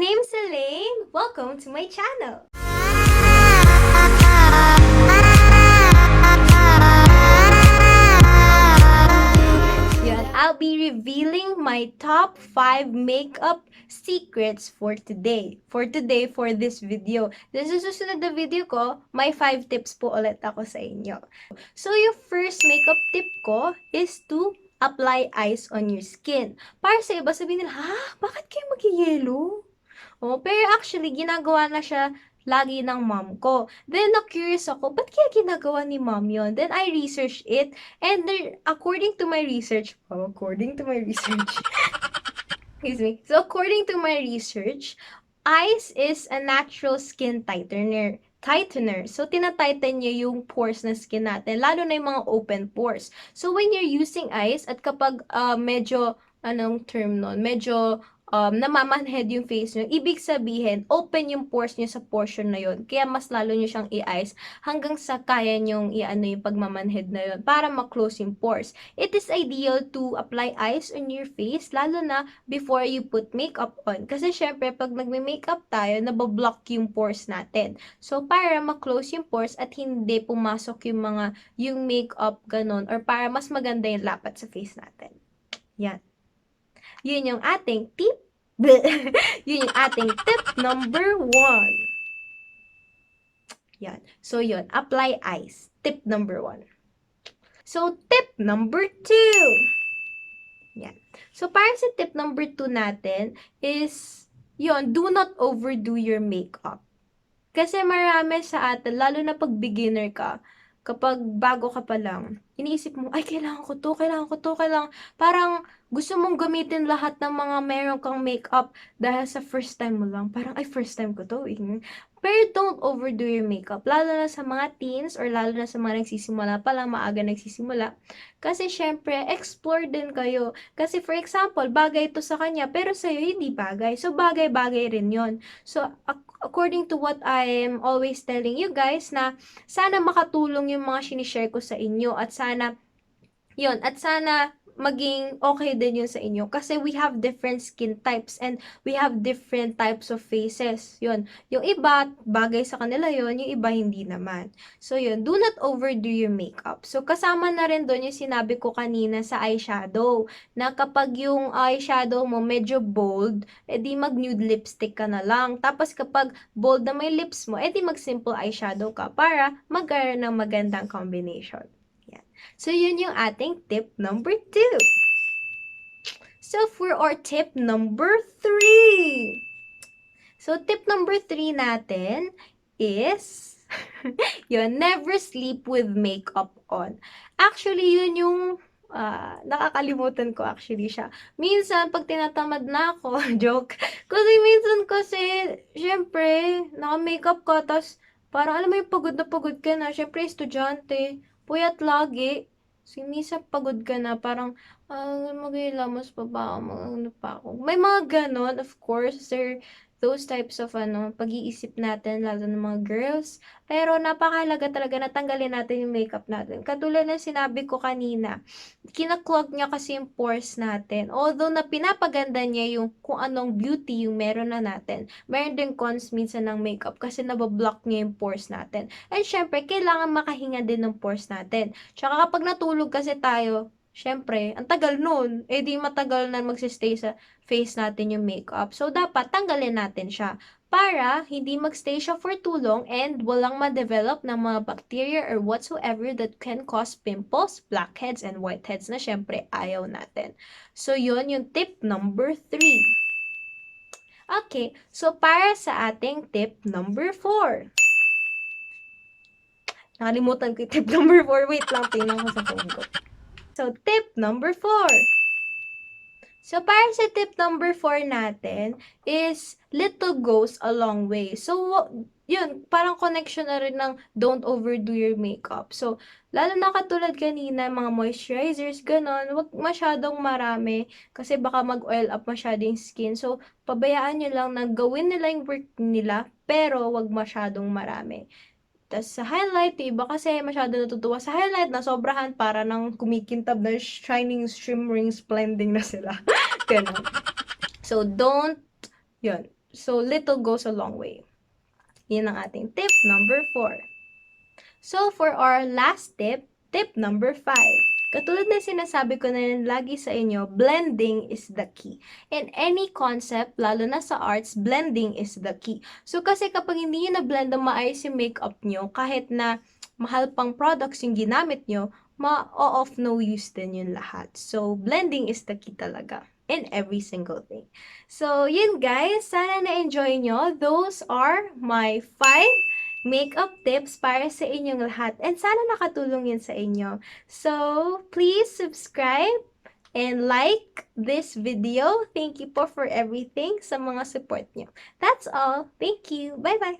name's Lalaine. Welcome to my channel. Yan, I'll be revealing my top 5 makeup secrets for today. For this video. This is susunod na video ko, may 5 tips po ulit ako sa inyo. So, yung first makeup tip ko is to apply ice on your skin. Para sa iba, sabihin nila, ha? Bakit kayo mag-yellow? Oh, pero actually, ginagawa na siya lagi ng mom ko. Then, na-curious ako, ba't kaya ginagawa ni mom yon? Then, I researched it, and there, according to my research, excuse me. So, according to my research, ice is a natural skin tightener. So, tinatighten niya yung pores ng skin natin, lalo na yung mga open pores. So, when you're using ice, at kapag medyo, anong term nun, medyo namamanhead yung face nyo, ibig sabihin, open yung pores nyo sa portion na yun. Kaya mas lalo nyo siyang i-ice hanggang sa kaya nyong i-ano yung pagmamanhead na yun para ma-close yung pores. It is ideal to apply ice on your face, lalo na before you put makeup on. Kasi syempre, pag nagme-makeup tayo, nabablock yung pores natin. So, para ma-close yung pores at hindi pumasok yung makeup ganon, or para mas maganda yung lapat sa face natin. Yan. Yun yung ating tip. Yun yung ating tip number 1. Yan. So, yun. Apply ice. Tip number 1. So, tip number 2. Yan. So, para sa tip number 2 natin is, yun, do not overdo your makeup. Kasi marami sa atin, lalo na pag beginner ka, kapag bago ka pa lang, iniisip mo, ay, kailangan ko to. Parang gusto mong gamitin lahat ng mga meron kang makeup dahil sa first time mo lang. Parang, ay, first time ko to. Pero don't overdo your makeup. Lalo na sa mga teens or lalo na sa mga nagsisimula pa lang, maaga nagsisimula. Kasi syempre, explore din kayo. Kasi for example, bagay ito sa kanya, pero sa'yo hindi bagay. So, bagay-bagay rin yon. So, according to what I'm always telling you guys, na sana makatulong yung mga sinishare ko sa inyo at sana maging okay din yun sa inyo kasi we have different skin types and we have different types of faces. Yun. Yung iba, bagay sa kanila yun, yung iba hindi naman. So yun, do not overdo your makeup. So kasama na rin doon yung sinabi ko kanina sa eyeshadow, na kapag yung eyeshadow mo medyo bold, edi mag nude lipstick ka na lang. Tapos kapag bold na may lips mo, edi mag simple eyeshadow ka para magkaroon ng magandang combination. So, yun yung ating tip number 2. So, for our tip number 3. So, tip number 3 natin is, yun, never sleep with makeup on. Actually, yun yung, nakakalimutan ko actually siya. Minsan, pag tinatamad na ako, joke. Kasi, syempre, naka-makeup ka, tas, parang alam mo yung pagod na pagod ka na. Syempre, estudyante, puyat lagi. So, minsan pagod ka na, parang, mag-ilamos pa ba ako, ano pa ako. May mga ganon, of course, those types of, pag-iisip natin, lalo ng mga girls. Pero, napakahalaga talaga na tanggalin natin yung makeup natin. Katulad ng sinabi ko kanina, kinaklock niya kasi yung pores natin. Although, na pinapaganda niya yung kung anong beauty yung meron na natin, meron din cons minsan ng makeup kasi nabablock niya yung pores natin. And syempre, kailangan makahinga din ng pores natin. Tsaka kapag natulog kasi tayo, syempre, ang tagal nun, di matagal na magsistay sa face natin yung makeup. So, dapat tanggalin natin siya para hindi magstay siya for too long and walang ma-develop ng mga bacteria or whatsoever that can cause pimples, blackheads, and whiteheads na syempre ayaw natin. So, yun yung tip number 3. Okay, so para sa ating tip number 4. Nakalimutan ko yung tip number 4. Wait lang, tingnan ko sa phone ko. So, tip number 4. So, para sa tip number 4 natin is little goes a long way. So, yun, parang connection na rin ng don't overdo your makeup. So, lalo na katulad kanina, mga moisturizers, ganon, wag masyadong marami kasi baka mag-oil up masyado yung skin. So, pabayaan nyo lang na gawin nila yung work nila, pero wag masyadong marami. Tapos sa highlight, iba kasi masyado natutuwa sa highlight na sobrahan para nang kumikintab na shining, shimmering, splending na sila. Ganun. So, yun. So, little goes a long way. Yan ang ating tip number 4. So, for our last tip, tip number 5. Katulad na sinasabi ko na yun lagi sa inyo, blending is the key. In any concept, lalo na sa arts, blending is the key. So, kasi kapag hindi nyo na-blend ang maayos yung makeup nyo, kahit na mahal pang products yung ginamit nyo, ma-off no use din yun lahat. So, blending is the key talaga in every single thing. So, yun guys, sana na-enjoy nyo. Those are my 5 makeup tips para sa inyong lahat. And sana nakatulong yun sa inyo. So, please subscribe and like this video. Thank you po for everything sa mga support nyo. That's all. Thank you. Bye-bye.